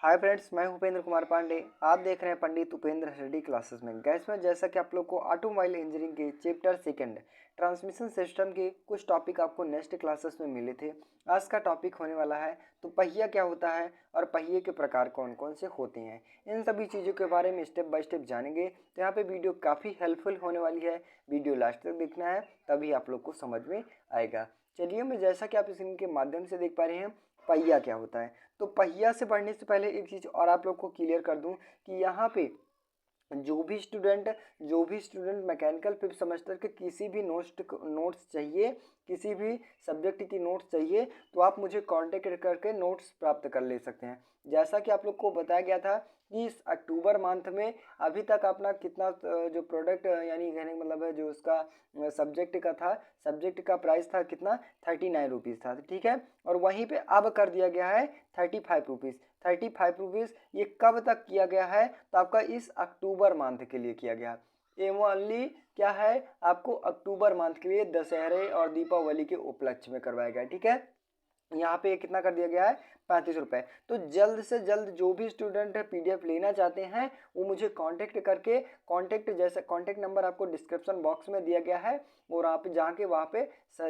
Hi friends, मैं उपेंद्र कुमार पांडे। आप देख रहे हैं पंडित उपेंद्र स्टडी क्लासेस में। गैस में जैसा कि आप लोग को ऑटोमोबाइल इंजीनियरिंग के चैप्टर सेकंड ट्रांसमिशन सिस्टम के कुछ टॉपिक आपको नेक्स्ट क्लासेस में मिले थे। आज का टॉपिक होने वाला है तो पहिया क्या होता है और पहिए के प्रकार कौन कौन से होते हैं। इन सभी चीज़ों के बारे में स्टेप बाय स्टेप जानेंगे। तो यहाँ पे वीडियो काफ़ी हेल्पफुल होने वाली है। वीडियो लास्ट तक देखना है, तभी आप लोग को समझ में आएगा। चलिए, मैं जैसा कि आप स्क्रीन के माध्यम से देख पा रहे हैं, पहिया क्या होता है। तो पहिया से पढ़ने से पहले एक चीज़ और आप लोग को क्लियर कर दूं कि यहाँ पे जो भी स्टूडेंट मैकेनिकल फिफ्थ सेमेस्टर के किसी भी नोट्स चाहिए, किसी भी सब्जेक्ट की नोट्स चाहिए, तो आप मुझे कांटेक्ट करके नोट्स प्राप्त कर ले सकते हैं। जैसा कि आप लोग को बताया गया था कि इस अक्टूबर मंथ में अभी तक अपना कितना जो प्रोडक्ट यानी कहने का मतलब है जो उसका सब्जेक्ट का प्राइस था कितना 39 रुपीज़ था, ठीक है। और वहीं पे अब कर दिया गया है 35 रुपीज़। 35 रुपीज़ ये कब तक किया गया है? तो आपका इस अक्टूबर मंथ के लिए किया गया। ये ओनली क्या है, आपको अक्टूबर मंथ के लिए दशहरे और दीपावली के उपलक्ष्य में करवाया गया, ठीक है। यहाँ पे कितना कर दिया गया है 35 रुपये। तो जल्द से जल्द जो भी स्टूडेंट पीडीएफ लेना चाहते हैं वो मुझे कांटेक्ट करके कांटेक्ट नंबर आपको डिस्क्रिप्शन बॉक्स में दिया गया है, और आप जाके वहाँ पे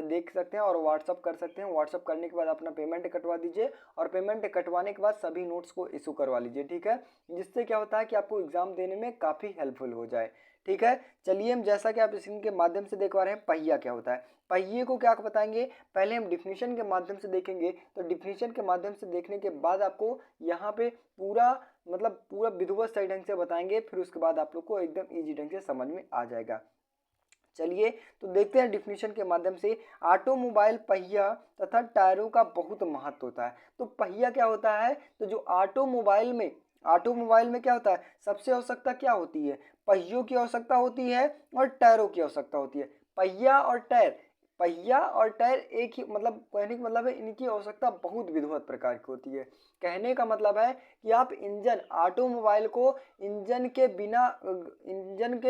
देख सकते हैं और व्हाट्सअप कर सकते हैं। व्हाट्सअप करने के बाद अपना पेमेंट कटवा दीजिए, और पेमेंट कटवाने के बाद सभी नोट्स को इशू करवा लीजिए, ठीक है। जिससे क्या होता है कि आपको एग्जाम देने में काफ़ी हेल्पफुल हो जाए, ठीक है। चलिए, हम जैसा कि आप स्क्रीन के माध्यम से देख पा रहे हैं पहिया क्या होता है। पहिए को क्या बताएंगे, पहले हम डिफिनीशन के माध्यम से देखेंगे। तो डिफिनीशन के माध्यम से देखने के बाद आपको यहाँ पे पूरा विधिवत सही ढंग से बताएंगे, फिर उसके बाद आप लोग को एकदम ईजी ढंग से समझ में आ जाएगा। चलिए, तो देखते हैं डिफिनीशन के माध्यम से। ऑटोमोबाइल पहिया तथा टायरों का बहुत महत्व होता है। तो पहिया क्या होता है, तो जो ऑटोमोबाइल में क्या होता है, सबसे आवश्यकता क्या होती है, पहियों की आवश्यकता होती है और टायरों की आवश्यकता होती है। पहिया और टायर एक ही मतलब कहने का मतलब है, इनकी आवश्यकता बहुत विधिवत प्रकार की होती है। कहने का मतलब है कि आप ऑटोमोबाइल को इंजन के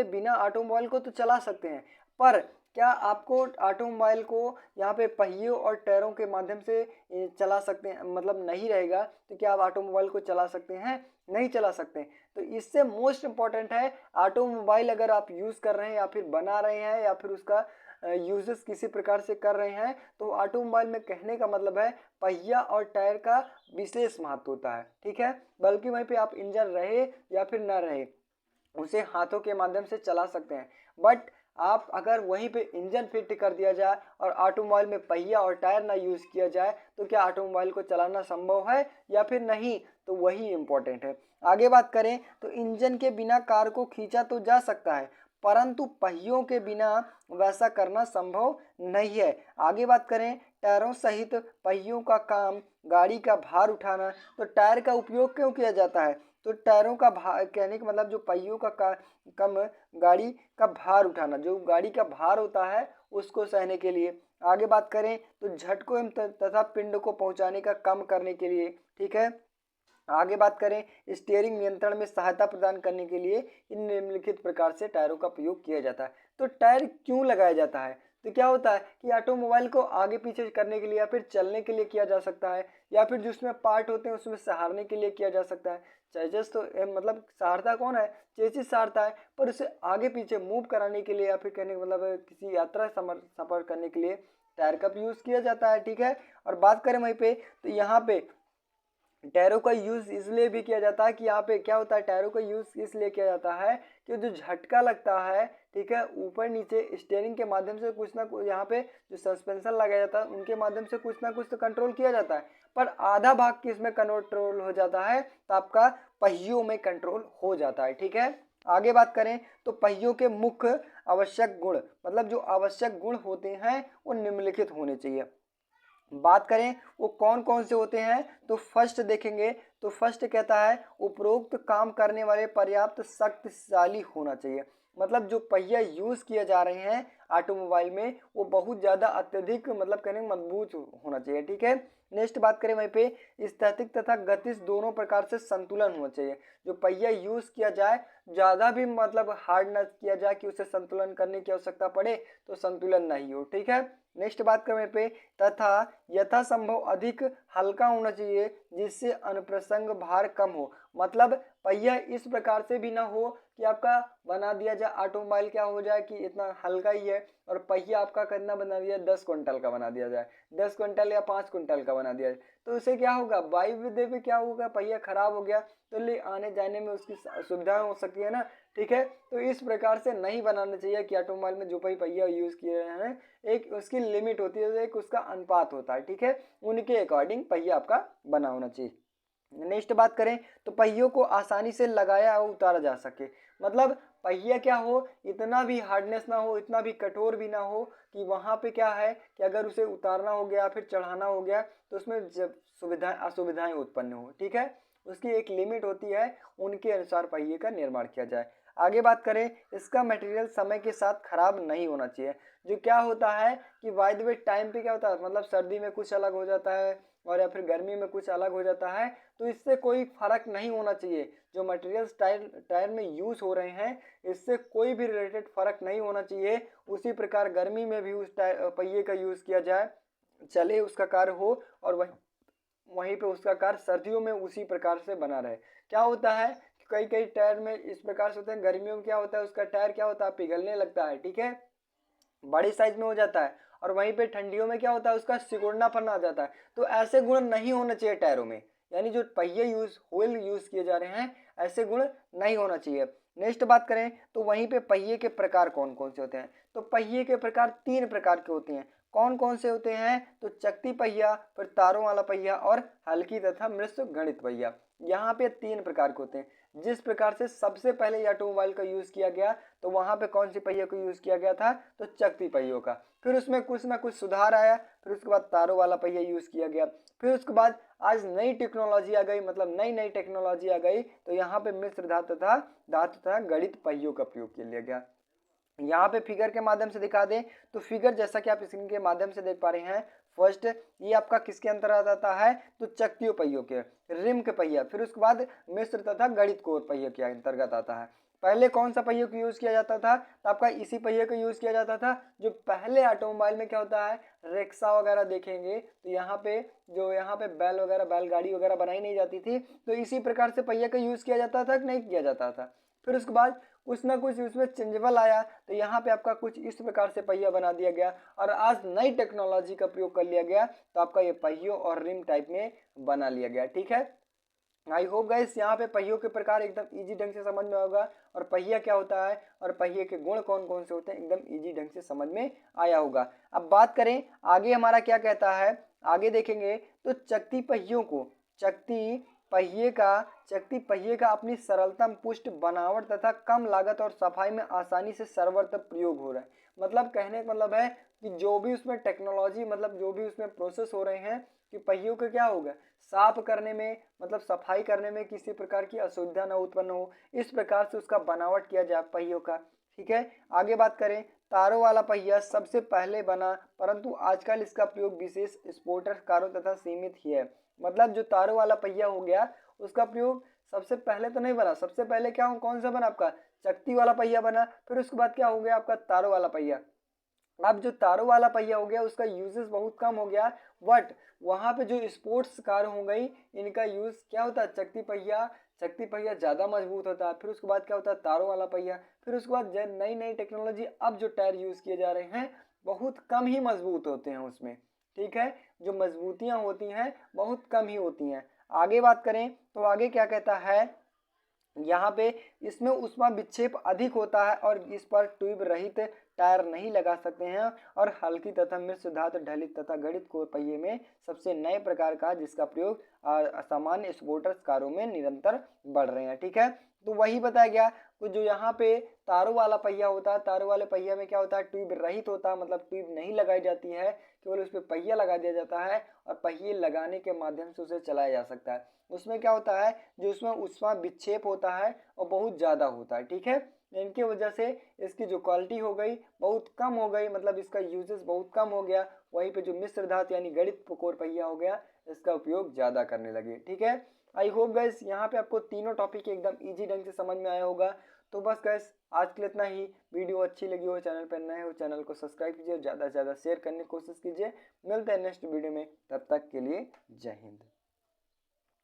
बिना ऑटोमोबाइल को तो चला सकते हैं, पर क्या आपको ऑटोमोबाइल को यहाँ पे पहियों और टायरों के माध्यम से चला सकते हैं, मतलब नहीं रहेगा तो क्या आप ऑटोमोबाइल को चला सकते हैं? नहीं चला सकते। तो इससे मोस्ट इम्पॉर्टेंट है, ऑटोमोबाइल अगर आप यूज़ कर रहे हैं या फिर बना रहे हैं या फिर उसका यूजेस किसी प्रकार से कर रहे हैं, तो ऑटोमोबाइल में कहने का मतलब है पहिया और टायर का विशेष महत्व होता है, ठीक है। बल्कि वहीं पे आप इंजन रहे या फिर ना रहे उसे हाथों के माध्यम से चला सकते हैं। बट आप अगर वहीं पे इंजन फिट कर दिया जाए और ऑटोमोबाइल में पहिया और टायर ना यूज़ किया जाए, तो क्या ऑटोमोबाइल को चलाना संभव है या फिर नहीं? तो वही इम्पोर्टेंट है। आगे बात करें तो इंजन के बिना कार को खींचा तो जा सकता है, परंतु पहियों के बिना वैसा करना संभव नहीं है। आगे बात करें, टायरों सहित पहियों का काम गाड़ी का भार उठाना। तो टायर का उपयोग क्यों किया जाता है? तो टायरों का भार कहने का मतलब जो पहियों का कम गाड़ी का भार उठाना, जो गाड़ी का भार होता है उसको सहने के लिए। आगे बात करें तो झटकों एवं तथा पिंड को पहुंचाने का कम करने के लिए, ठीक है। आगे बात करें, स्टीयरिंग नियंत्रण में सहायता प्रदान करने के लिए इन निम्नलिखित प्रकार से टायरों का प्रयोग किया जाता है। तो टायर क्यों लगाया जाता है? तो क्या होता है कि ऑटोमोबाइल को आगे पीछे करने के लिए या फिर चलने के लिए किया जा सकता है, या फिर जिसमें पार्ट होते हैं उसमें सहारने के लिए किया जा सकता है। चेसिस तो मतलब सहारता कौन है? चेसिस सहारता है, पर उसे आगे पीछे मूव कराने के लिए या फिर कहने का मतलब किसी यात्रा सफर करने के लिए टायर का यूज़ किया जाता है, ठीक है। और बात करें वहीं पे, तो यहाँ पे टायरों का यूज़ इसलिए भी किया जाता है कि यहाँ पे क्या होता है, टायरों का यूज़ इसलिए किया जाता है कि जो झटका लगता है, ठीक है, ऊपर नीचे स्टीयरिंग के माध्यम से कुछ ना कुछ, यहाँ पे जो सस्पेंशन लगाया जाता है उनके माध्यम से कुछ ना कुछ तो कंट्रोल किया जाता है, पर आधा भाग किस में कंट्रोल हो जाता है? तो आपका पहियों में कंट्रोल हो जाता है, ठीक है। आगे बात करें तो पहियों के मुख्य आवश्यक गुण, मतलब जो आवश्यक गुण होते हैं वो निम्नलिखित होने चाहिए। बात करें वो कौन कौन से होते हैं, तो फर्स्ट देखेंगे तो फर्स्ट कहता है उपरोक्त काम करने वाले पर्याप्त शक्तिशाली होना चाहिए। मतलब जो पहिया यूज़ किए जा रहे हैं ऑटोमोबाइल में वो बहुत ज़्यादा अत्यधिक मतलब कहने मजबूत होना चाहिए, ठीक है। नेक्स्ट बात करें वहीं पे स्थैतिक तथा गतिज दोनों प्रकार से संतुलन होना चाहिए। जो पहिया यूज़ किया जाए ज़्यादा भी मतलब हार्ड न किया जाए कि उसे संतुलन करने की आवश्यकता पड़े, तो संतुलन नहीं हो, ठीक है। नेक्स्ट बात करें पे, तथा यथासंभव अधिक हल्का होना चाहिए जिससे अनुप्रसंग भार कम हो। मतलब पहिया इस प्रकार से भी ना हो कि आपका बना दिया जाए ऑटोमोबाइल क्या हो जाए कि इतना हल्का ही है और पहिया आपका कितना बना दिया 10 क्विंटल का बना दिया जाए, 10 क्विंटल या 5 क्विंटल का बना दिया जाए, तो उससे क्या होगा वायुविद्या पे क्या होगा, पहिया खराब हो गया तो ले आने जाने में उसकी सुविधा हो सकती है ना। ठीक है, तो इस प्रकार से नहीं बनाना चाहिए कि ऑटोमोबाइल में जो पहिया यूज किए हैं एक उसकी लिमिट होती है, एक उसका अनुपात होता है। ठीक है, उनके अकॉर्डिंग पहिया आपका बना होना चाहिए। नेक्स्ट बात करें तो पहियों को आसानी से लगाया और उतारा जा सके। मतलब पहिया क्या हो, इतना भी हार्डनेस ना हो, इतना भी कठोर भी ना हो कि वहां पे क्या है कि अगर उसे उतारना हो गया फिर चढ़ाना हो गया तो उसमें जब सुविधाएं असुविधाएं उत्पन्न हो। ठीक है, उसकी एक लिमिट होती है, उनके अनुसार पहिए का निर्माण किया जाए। आगे बात करें, इसका मटेरियल समय के साथ खराब नहीं होना चाहिए। जो क्या होता है कि बाय द वे टाइम पे क्या होता है, मतलब सर्दी में कुछ अलग हो जाता है और या फिर गर्मी में कुछ अलग हो जाता है, तो इससे कोई फर्क नहीं होना चाहिए। जो मटेरियल्स टायर टायर में यूज हो रहे हैं इससे कोई भी रिलेटेड फर्क नहीं होना चाहिए। उसी प्रकार गर्मी में भी उस टायर पहिए का यूज किया जाए, चले उसका कार्य हो, और वही वहीं पे उसका कार्य सर्दियों में उसी प्रकार से बना रहे। क्या होता है कि कई कई टायर में इस प्रकार से होते हैं, गर्मियों में क्या होता है उसका टायर क्या होता है पिघलने लगता है। ठीक है, बड़ी साइज में हो जाता है, और वहीं पे ठंडियों में क्या होता है उसका सिकुड़नापन आ जाता है। तो ऐसे गुण नहीं होने चाहिए टायरों में, यानी जो पहिए व्हील यूज किए जा रहे हैं ऐसे गुण नहीं होना चाहिए। नेक्स्ट बात करें तो वहीं पे पहिए के प्रकार कौन कौन से होते हैं, तो पहिए के प्रकार 3 प्रकार के होते हैं। कौन कौन से होते हैं, तो चकती पहिया, फिर तारों वाला पहिया और हल्की तथा मिश्र गणित पहिया। यहाँ पे 3 प्रकार के होते हैं। जिस प्रकार से सबसे पहले ऑटोमोबाइल का यूज किया गया तो वहां पे कौन सी पहिए को यूज किया गया था, तो चकती पहियों का। फिर उसमें कुछ ना कुछ सुधार आया, फिर उसके बाद तारों वाला पहिया यूज किया गया। फिर उसके बाद आज नई टेक्नोलॉजी आ गई, मतलब नई नई टेक्नोलॉजी आ गई, तो यहाँ पे मिश्र धातु तथा गणित पहियों का प्रयोग किया गया। यहाँ पे फिगर के माध्यम से दिखा दें तो फिगर जैसा कि आप स्क्रीन के माध्यम से देख पा रहे हैं, फर्स्ट ये आपका किसके अंतर्गत आता है, तो चकतियों पहियों के, रिम के पहिया, फिर उसके बाद मिश्र तथा गणित कोर पहियों के अंतर्गत आता है। पहले कौन सा पहियों को यूज किया जाता था, तो आपका इसी पहिए को यूज किया जाता था जो पहले ऑटोमोबाइल में क्या होता है, रिक्शा वगैरह देखेंगे तो यहाँ पे जो यहाँ पे बैलगाड़ी वगैरह बनाई नहीं जाती थी, तो इसी प्रकार से पहिए का यूज किया जाता था कि नहीं किया जाता था। फिर उसके बाद कुछ ना कुछ उसमें चेंजेबल आया तो यहाँ पे आपका कुछ इस प्रकार से पहिया बना दिया गया, और आज नई टेक्नोलॉजी का प्रयोग कर लिया गया तो आपका ये पहियों और रिम टाइप में बना लिया गया। ठीक है, आई होप गाइस यहाँ पे पहियों के प्रकार एकदम इजी ढंग से समझ में होगा, और पहिया क्या होता है और पहिए के गुण कौन कौन से होते हैं एकदम इजी ढंग से समझ में आया होगा। अब बात करें आगे हमारा क्या कहता है, आगे देखेंगे तो चकती पहिए का चकती पहिए का अपनी सरलतम पुष्ट बनावट तथा कम लागत और सफाई में आसानी से सर्वत्र प्रयोग हो रहा है। मतलब कहने का मतलब है कि जो भी उसमें टेक्नोलॉजी, मतलब जो भी उसमें प्रोसेस हो रहे हैं कि पहियों का क्या होगा साफ करने में, मतलब सफाई करने में किसी प्रकार की असुविधा न उत्पन्न हो, इस प्रकार से उसका बनावट किया जाए पहियों का। ठीक है, आगे बात करें तारों वाला पहिया सबसे पहले बना, परंतु आजकल इसका प्रयोग विशेष स्पोर्टर कारों तथा सीमित ही है। मतलब जो तारों वाला पहिया हो गया उसका प्रयोग सबसे पहले तो नहीं बना, सबसे पहले क्या हो कौन सा बना आपका चकती वाला पहिया बना, फिर उसके बाद क्या हो गया आपका तारों वाला पहिया। अब जो तारों वाला पहिया हो गया उसका यूजेस बहुत कम हो गया, बट वहां पे जो स्पोर्ट्स कार हो गई इनका यूज क्या होता है चकती पहिया ज़्यादा मजबूत होता है। फिर उसके बाद क्या होता है तारों वाला पहिया, फिर उसके बाद नई नई टेक्नोलॉजी, अब जो टायर यूज किए जा रहे हैं बहुत कम ही मजबूत होते हैं उसमें। ठीक है, जो मजबूतियां होती हैं बहुत कम ही होती हैं। आगे बात करें तो आगे क्या कहता है, यहाँ पे इसमें उष्मा विक्षेप अधिक होता है और इस पर ट्यूब रहित टायर नहीं लगा सकते हैं, और हल्की तथा मिश्र धातु ढलित तथा गणित कोर पहिए में सबसे नए प्रकार का जिसका प्रयोग सामान्य स्पोर्टर्स कारों में निरंतर बढ़ रहे हैं। ठीक है, तो वही बताया गया। तो जो यहाँ पे तारों वाला पहिया होता है, तारों वाले पहिया में क्या होता है ट्यूब रहित होता है, मतलब ट्यूब नहीं लगाई जाती है, केवल उस पर पहिया लगा दिया जाता है और पहिए लगाने के माध्यम से उसे चलाया जा सकता है। उसमें क्या होता है जो उसमें उष्मा विक्षेप होता है और बहुत ज़्यादा होता है। ठीक है, इनकी वजह से इसकी जो क्वालिटी हो गई बहुत कम हो गई, मतलब इसका यूजेस बहुत कम हो गया। वहीं पे जो मिश्र धातु यानी गणित कोर पहिया हो गया इसका उपयोग ज़्यादा करने लगे। ठीक है, आई होप गैस यहाँ पे आपको तीनों टॉपिक एकदम ईजी ढंग से समझ में आया होगा। तो बस गैस आज के लिए इतना ही। वीडियो अच्छी लगी हो, चैनल पर नए हो, चैनल को सब्सक्राइब कीजिए और ज़्यादा से ज़्यादा शेयर करने की कोशिश कीजिए। मिलते हैं नेक्स्ट वीडियो में, तब तक के लिए जय हिंद।